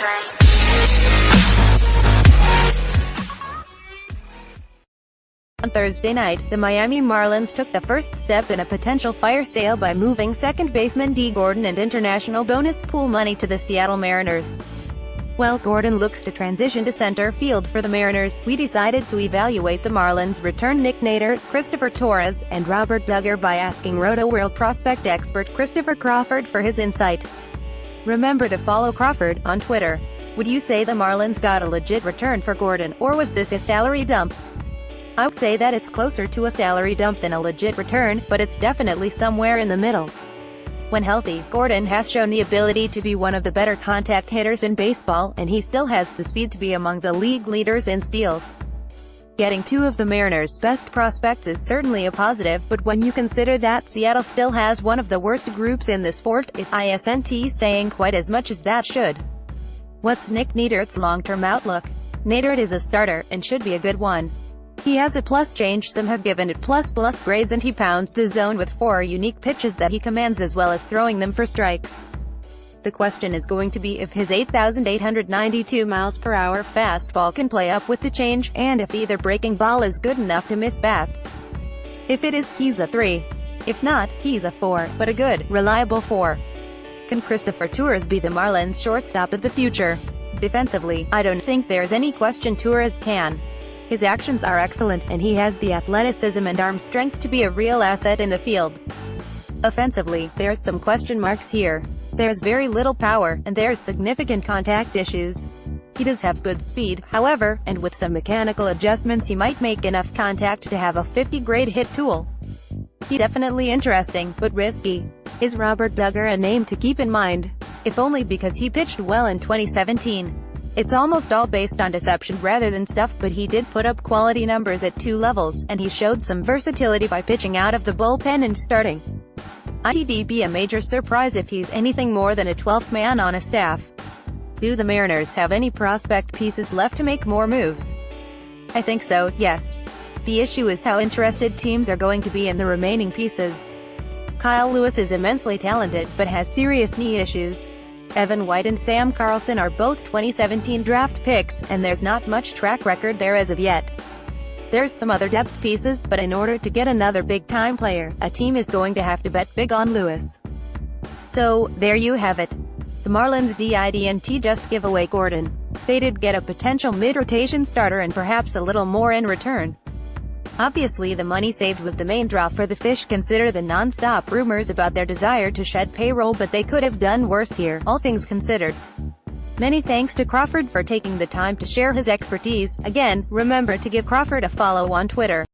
On Thursday night, the Miami Marlins took the first step in a potential fire sale by moving second baseman Dee Gordon and international bonus pool money to the Seattle Mariners. While Gordon looks to transition to center field for the Mariners, we decided to evaluate the Marlins' return Nick Nader, Christopher Torres, and Robert Duggar by asking Roto-World prospect expert Christopher Crawford for his insight. Remember to follow Crawford on Twitter. Would you say the Marlins got a legit return for Gordon, or was this a salary dump? I would say that it's closer to a salary dump than a legit return, but it's definitely somewhere in the middle. When healthy, Gordon has shown the ability to be one of the better contact hitters in baseball, and he still has the speed to be among the league leaders in steals. Getting two of the Mariners' best prospects is certainly a positive, but when you consider that Seattle still has one of the worst groups in the sport, it isn't saying quite as much as that should. What's Nick Nader's long-term outlook? Nader is a starter, and should be a good one. He has a plus change, some have given it plus grades, and he pounds the zone with 4 unique pitches that he commands as well as throwing them for strikes. The question is going to be if his 8,892 miles per hour fastball can play up with the change, and if either breaking ball is good enough to miss bats. If it is, he's a 3. If not, he's a 4, but a good, reliable 4. Can Christopher Torres be the Marlins' shortstop of the future? Defensively, I don't think there's any question Torres can. His actions are excellent, and he has the athleticism and arm strength to be a real asset in the field. Offensively, there's some question marks here. There's very little power, and there's significant contact issues. He does have good speed, however, and with some mechanical adjustments he might make enough contact to have a 50-grade hit tool. He's definitely interesting, but risky. Is Robert Duggar a name to keep in mind? If only because he pitched well in 2017. It's almost all based on deception rather than stuff, but he did put up quality numbers at 2 levels, and he showed some versatility by pitching out of the bullpen and starting. It'd be a major surprise if he's anything more than a 12th man on a staff. Do the Mariners have any prospect pieces left to make more moves? I think so, yes. The issue is how interested teams are going to be in the remaining pieces. Kyle Lewis is immensely talented, but has serious knee issues. Evan White and Sam Carlson are both 2017 draft picks, and there's not much track record there as of yet. There's some other depth pieces, but in order to get another big-time player, a team is going to have to bet big on Lewis. So, there you have it. The Marlins didn't just give away Gordon. They did get a potential mid-rotation starter and perhaps a little more in return. Obviously the money saved was the main draw for the Fish. Consider the non-stop rumors about their desire to shed payroll, but they could have done worse here, all things considered. Many thanks to Crawford for taking the time to share his expertise. Again, remember to give Crawford a follow on Twitter.